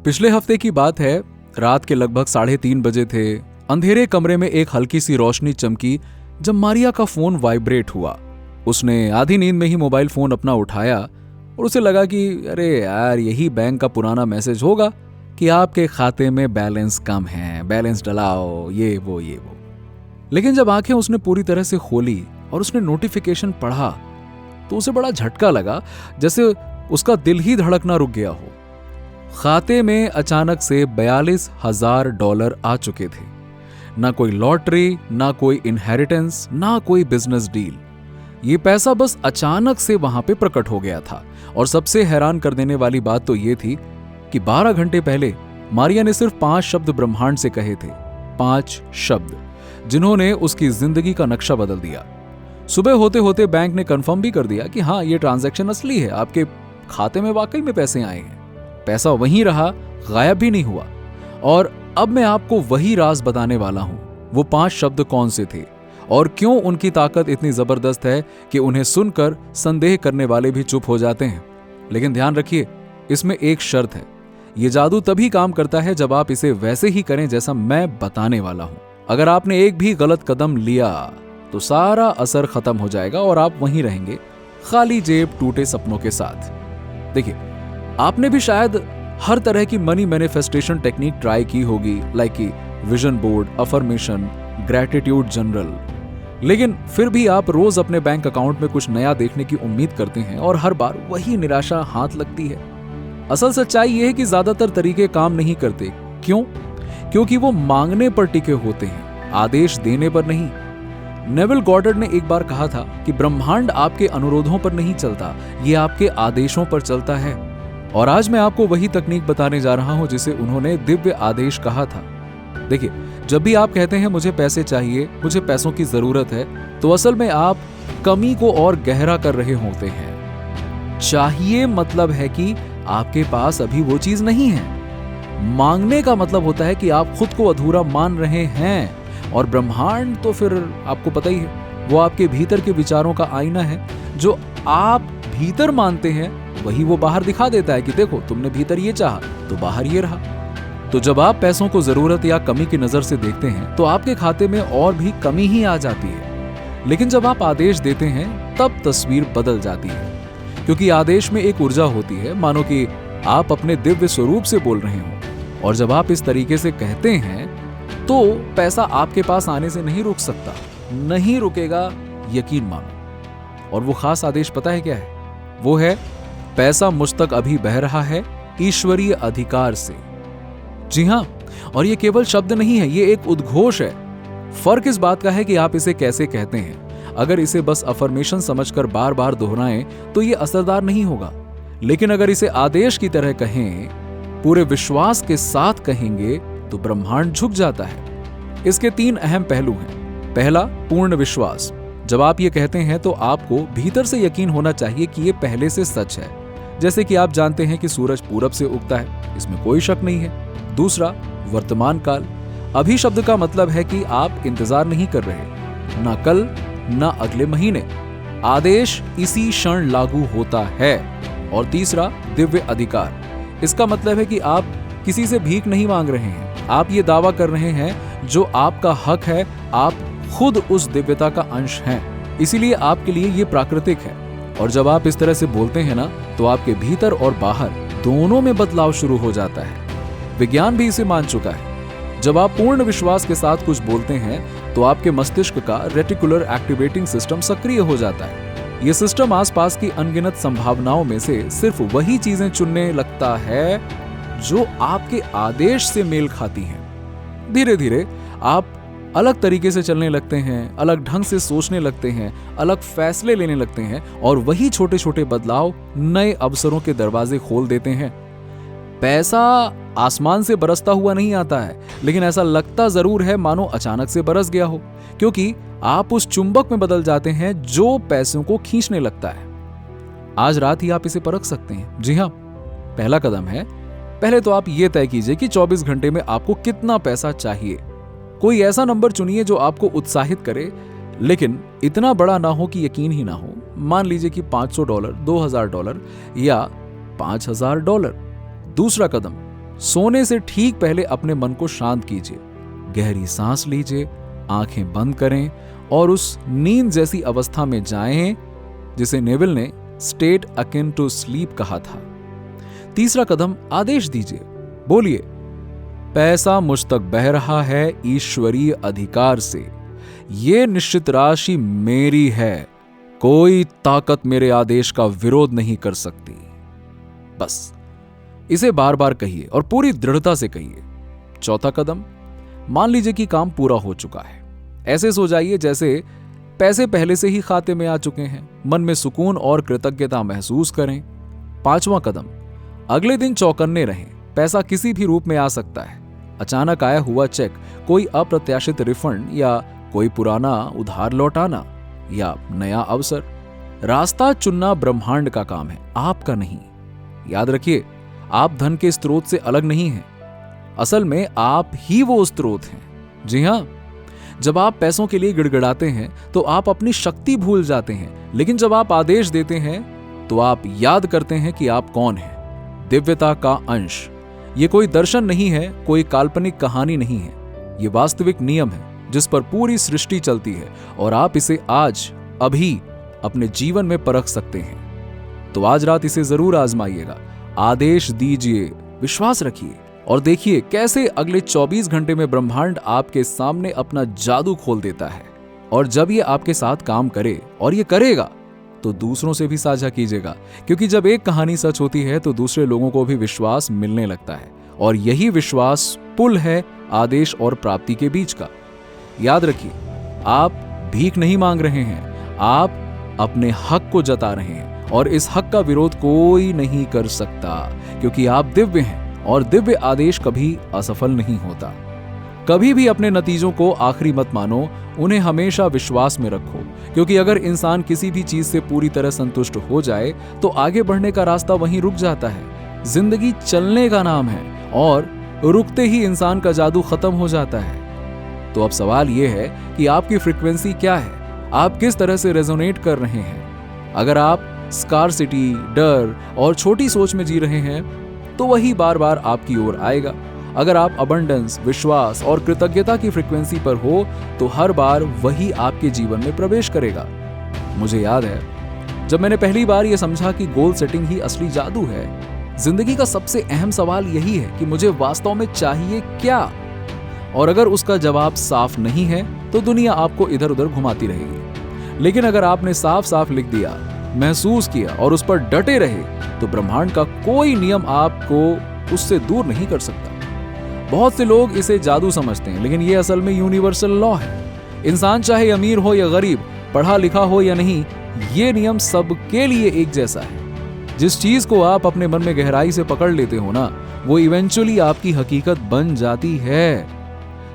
पिछले हफ्ते की बात है। रात के लगभग 3:30 बजे थे। अंधेरे कमरे में एक हल्की सी रोशनी चमकी जब मारिया का फोन वाइब्रेट हुआ। उसने आधी नींद में ही मोबाइल फोन अपना उठाया और उसे लगा कि अरे यार, यही बैंक का पुराना मैसेज होगा कि आपके खाते में बैलेंस कम है, बैलेंस डलाओ, ये वो। लेकिन जब आंखें उसने पूरी तरह से खोली और उसने नोटिफिकेशन पढ़ा तो उसे बड़ा झटका लगा, जैसे उसका दिल ही धड़कना रुक गया हो। खाते में अचानक से $42,000 आ चुके थे। ना कोई लॉटरी, ना कोई इनहेरिटेंस, ना कोई बिजनेस डील। ये पैसा बस अचानक से वहां पे प्रकट हो गया था। और सबसे हैरान कर देने वाली बात तो ये थी कि 12 घंटे पहले मारिया ने सिर्फ 5 शब्द ब्रह्मांड से कहे थे। 5 शब्द जिन्होंने उसकी जिंदगी का नक्शा बदल दिया। सुबह होते होते बैंक ने कंफर्म भी कर दिया कि हाँ, ये ट्रांजैक्शन असली है, आपके खाते में वाकई में पैसे आए हैं। पैसा वहीं रहा, गायब भी नहीं हुआ। और अब मैं आपको वही राज बताने वाला हूं। वो 5 शब्द कौन से थे और क्यों उनकी ताकत इतनी जबरदस्त है कि उन्हें सुनकर संदेह करने वाले भी चुप हो जाते हैं। लेकिन ध्यान रखिए, इसमें एक शर्त है। ये जादू तभी काम करता है जब आप इसे वैसे ही करें जैसा मैं बताने वाला हूं। अगर आपने एक भी गलत कदम लिया तो सारा असर खत्म हो जाएगा और आप वहीं रहेंगे, खाली जेब, टूटे सपनों के साथ। देखिए, आपने भी शायद हर तरह की मनी मैनिफेस्टेशन टेक्निक ट्राई की होगी, लाइक कि vision board, affirmation, gratitude general. लेकिन फिर भी आप रोज अपने बैंक अकाउंट में कुछ नया देखने की उम्मीद करते हैं और हर बार वही निराशा हाथ लगती है। असल सच्चाई यह है कि ज्यादातर तरीके काम नहीं करते। क्यों? क्योंकि वो मांगने पर टिके होते हैं, आदेश देने पर नहीं। नेविल गॉर्डन ने एक बार कहा था कि ब्रह्मांड आपके अनुरोधों पर नहीं चलता, ये आपके आदेशों पर चलता है। और आज मैं आपको वही तकनीक बताने जा रहा हूं जिसे उन्होंने दिव्य आदेश कहा था। देखिए, जब भी आप कहते हैं मुझे पैसे चाहिए, मुझे पैसों की जरूरत है, तो असल में आप कमी को और गहरा कर रहे होते हैं। चाहिए मतलब है कि आपके पास अभी वो चीज नहीं है। मांगने का मतलब होता है कि आप खुद को अधूरा मान रहे हैं। और ब्रह्मांड तो फिर आपको पता ही है, वो आपके भीतर के विचारों का आईना है। जो आप भीतर मानते हैं वही वो बाहर दिखा देता है कि देखो, तुमने भीतर ये चाहा तो बाहर ये रहा। तो जब आप पैसों को जरूरत या कमी की नजर से देखते हैं तो आपके खाते में और भी कमी ही आ जाती है। लेकिन जब आप आदेश देते हैं तब तस्वीर बदल जाती है। क्योंकि आदेश में एक ऊर्जा होती है, मानो कि आप अपने दिव्य स्वरूप से बोल रहे हो। और जब आप इस तरीके से कहते हैं तो पैसा आपके पास आने से नहीं रुक सकता, नहीं रुकेगा, यकीन मानो। और वो खास आदेश पता है क्या है? वो है, पैसा मुझ तक अभी बह रहा है ईश्वरीय अधिकार से। जी हां, और ये केवल शब्द नहीं है, ये एक उद्घोष है। फर्क इस बात का है कि आप इसे कैसे कहते हैं। अगर इसे बस अफर्मेशन समझकर बार बार दोहराएं तो ये असरदार नहीं होगा। लेकिन अगर इसे आदेश की तरह कहें, पूरे विश्वास के साथ कहेंगे, तो ब्रह्मांड झुक जाता है। इसके 3 अहम पहलू हैं। पहला, पूर्ण विश्वास। जब आप ये कहते हैं तो आपको भीतर से यकीन होना चाहिए कि ये पहले से सच है। जैसे कि आप जानते हैं कि सूरज पूरब से उगता है, इसमें कोई शक नहीं है। दूसरा, वर्तमान काल। अभी शब्द का मतलब है कि आप इंतजार नहीं कर रहे, ना कल ना अगले महीने। आदेश इसी क्षण लागू होता है। और तीसरा, दिव्य अधिकार। इसका मतलब है कि आप किसी से भीख नहीं मांग रहे हैं, आप ये दावा कर रहे हैं जो आपका हक है, आप खुद उस दिव्यता का अंश हैं। इसीलिए आपके लिए ये प्राकृतिक है। और जब आप इस तरह से बोलते हैं ना, तो आपके भीतर और बाहर दोनों में बदलाव शुरू हो जाता है। विज्ञान भी इसे मान चुका है। जब आप पूर्ण विश्वास के साथ कुछ बोलते हैं तो आपके मस्तिष्क का रेटिकुलर एक्टिवेटिंग सिस्टम सक्रिय हो जाता है। यह सिस्टम आसपास की अनगिनत संभावनाओं में से सिर्फ वही चीजें चुनने लगता है जो आपके आदेश से मेल खाती हैं। धीरे धीरे आप अलग तरीके से चलने लगते हैं, अलग ढंग से सोचने लगते हैं, अलग फैसले लेने लगते हैं और वही छोटे छोटे बदलाव नए अवसरों के दरवाजे खोल देते हैं। पैसा आसमान से बरसता हुआ नहीं आता है, लेकिन ऐसा लगता जरूर है मानो अचानक से बरस गया हो, क्योंकि आप उस चुंबक में बदल जाते हैं जो पैसों को खींचने लगता है। आज रात ही आप इसे परख सकते हैं। जी हां, पहला कदम है, पहले तो आप ये तय कीजिए कि 24 घंटे में आपको कितना पैसा चाहिए। कोई ऐसा नंबर चुनिए जो आपको उत्साहित करे, लेकिन इतना बड़ा ना हो कि यकीन ही ना हो। मान लीजिए कि $500, $2000 या $5000। दूसरा कदम, सोने से ठीक पहले अपने मन को शांत कीजिए, गहरी सांस लीजिए, आंखें बंद करें और उस नींद जैसी अवस्था में जाएं जिसे नेविल ने स्टेट अकिन टू स्लीप कहा था। तीसरा कदम, आदेश दीजिए, बोलिए, पैसा मुझ तक बह रहा है ईश्वरीय अधिकार से, ये निश्चित राशि मेरी है, कोई ताकत मेरे आदेश का विरोध नहीं कर सकती। बस इसे बार बार कहिए और पूरी दृढ़ता से कहिए। चौथा कदम, मान लीजिए कि काम पूरा हो चुका है। ऐसे सो जाइए जैसे पैसे पहले से ही खाते में आ चुके हैं। मन में सुकून और कृतज्ञता महसूस करें। पांचवा कदम, अगले दिन चौकन्ने रहें। पैसा किसी भी रूप में आ सकता है, अचानक आया हुआ चेक, कोई अप्रत्याशित रिफंड या कोई पुराना उधार लौटाना या नया अवसर। रास्ता चुनना ब्रह्मांड का काम है, आपका नहीं। याद रखिए, आप धन के स्रोत से अलग नहीं हैं, असल में आप ही वो स्रोत हैं। जी हां, जब आप पैसों के लिए गिड़गिड़ाते हैं तो आप अपनी शक्ति भूल जाते हैं, लेकिन जब आप आदेश देते हैं तो आप याद करते हैं कि आप कौन हैं। दिव्यता का अंश। ये कोई दर्शन नहीं है, कोई काल्पनिक कहानी नहीं है, ये वास्तविक नियम है जिस पर पूरी सृष्टि चलती है और आप इसे आज अभी अपने जीवन में परख सकते हैं। तो आज रात इसे जरूर आजमाइएगा। आदेश दीजिए, विश्वास रखिए और देखिए कैसे अगले 24 घंटे में ब्रह्मांड आपके सामने अपना जादू खोल देता है। और जब ये आपके साथ काम करे, और ये करेगा, तो दूसरों से भी साझा कीजिएगा, क्योंकि जब एक कहानी सच होती है तो दूसरे लोगों को भी विश्वास मिलने लगता है और यही विश्वास पुल है आदेश और प्राप्ति के बीच का। याद रखिए, आप भीख नहीं मांग रहे हैं, आप अपने हक को जता रहे हैं और इस हक का विरोध कोई नहीं कर सकता, क्योंकि आप दिव्य हैं और दिव्य आदेश कभी असफल नहीं होता। कभी भी अपने नतीजों को आखिरी मत मानो, उन्हें हमेशा विश्वास में रखो, क्योंकि अगर इंसान किसी भी चीज से पूरी तरह संतुष्ट हो जाए तो आगे बढ़ने का रास्ता वहीं रुक जाता है। जिंदगी चलने का नाम है और रुकते ही इंसान का जादू खत्म हो जाता है। तो अब सवाल यह है कि आपकी फ्रीक्वेंसी क्या है, आप किस तरह से रेजोनेट कर रहे हैं। अगर आप स्कार्सिटी, डर और छोटी सोच में जी रहे हैं तो वही बार बार आपकी ओर आएगा। अगर आप अबंडेंस, विश्वास और कृतज्ञता की फ्रीक्वेंसी पर हो तो हर बार वही आपके जीवन में प्रवेश करेगा। मुझे याद है जब मैंने पहली बार यह समझा कि गोल सेटिंग ही असली जादू है। जिंदगी का सबसे अहम सवाल यही है कि मुझे वास्तव में चाहिए क्या, और अगर उसका जवाब साफ नहीं है तो दुनिया आपको इधर उधर घुमाती रहेगी। लेकिन अगर आपने साफ साफ लिख दिया, महसूस किया और उस पर डटे रहे तो ब्रह्मांड का कोई नियम आपको उससे दूर नहीं कर सकता। बहुत से लोग इसे जादू समझते हैं, लेकिन यह असल में यूनिवर्सल लॉ है। इंसान चाहे अमीर हो या गरीब, पढ़ा लिखा हो या नहीं, ये नियम सबके लिए एक जैसा है। जिस चीज को आप अपने मन में गहराई से पकड़ लेते हो ना, वो इवेंचुअली आपकी हकीकत बन जाती है।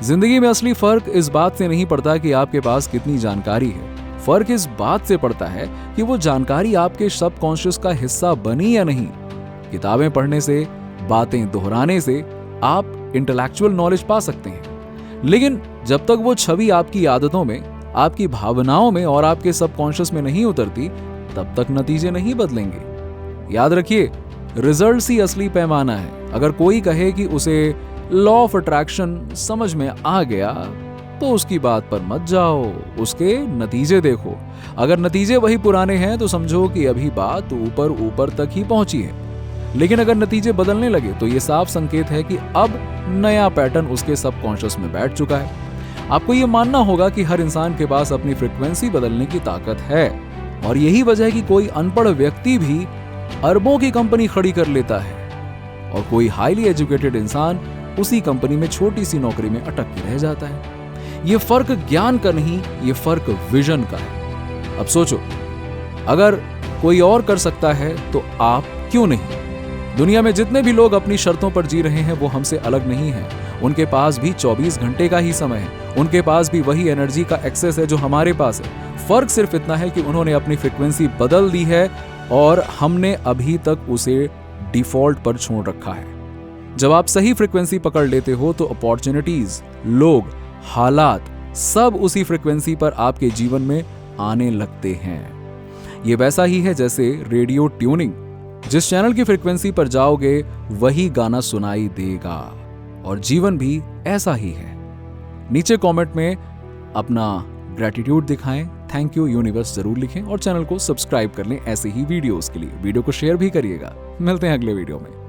जिंदगी में असली फर्क इस बात से नहीं पड़ता कि आपके पास कितनी जानकारी है, फर्क इस बात से पड़ता है कि वो जानकारी आपके सबकॉन्शियस का हिस्सा बनी या नहीं। किताबें पढ़ने से, बातें दोहराने से आप इंटेलेक्चुअल नॉलेज पा सकते हैं, लेकिन जब तक वो छवि आपकी आदतों में, आपकी भावनाओं में और आपके सबकॉन्शियस में नहीं उतरती, तब तक नतीजे नहीं बदलेंगे। याद रखिए, रिजल्ट्स ही असली पैमाना है। अगर कोई कहे कि उसे लॉ ऑफ अट्रैक्शन समझ में आ गया तो उसकी बात पर मत जाओ, उसके नतीजे देखो। अगर नतीजे वही पुराने हैं तो समझो कि अभी बात ऊपर ऊपर तक ही पहुंची है। लेकिन अगर नतीजे बदलने लगे तो यह साफ संकेत है कि अब नया पैटर्न उसके सबकॉन्शियस में बैठ चुका है। आपको यह मानना होगा कि हर इंसान के पास अपनी फ्रीक्वेंसी बदलने की ताकत है, और यही वजह है कि कोई अनपढ़ व्यक्ति भी अरबों की कंपनी खड़ी कर लेता है और कोई हाईली एजुकेटेड इंसान उसी कंपनी में छोटी सी नौकरी में अटक के रह जाता है। यह फर्क ज्ञान का नहीं, यह फर्क विजन का है। अब सोचो, अगर कोई और कर सकता है तो आप क्यों नहीं? दुनिया में जितने भी लोग अपनी शर्तों पर जी रहे हैं वो हमसे अलग नहीं हैं। उनके पास भी 24 घंटे का ही समय है, उनके पास भी वही एनर्जी का एक्सेस है जो हमारे पास है। फर्क सिर्फ इतना है कि उन्होंने अपनी फ्रीक्वेंसी बदल दी है और हमने अभी तक उसे डिफॉल्ट पर छोड़ रखा है। जब आप सही फ्रीक्वेंसी पकड़ लेते हो तो अपॉर्चुनिटीज, लोग, हालात सब उसी फ्रीक्वेंसी पर आपके जीवन में आने लगते हैं। ये वैसा ही है जैसे रेडियो ट्यूनिंग। जिस चैनल की फ्रीक्वेंसी पर जाओगे वही गाना सुनाई देगा और जीवन भी ऐसा ही है। नीचे कमेंट में अपना ग्रेटिट्यूड दिखाएं, थैंक यू यूनिवर्स जरूर लिखें और चैनल को सब्सक्राइब कर लें ऐसे ही वीडियोस के लिए। वीडियो को शेयर भी करिएगा। मिलते हैं अगले वीडियो में।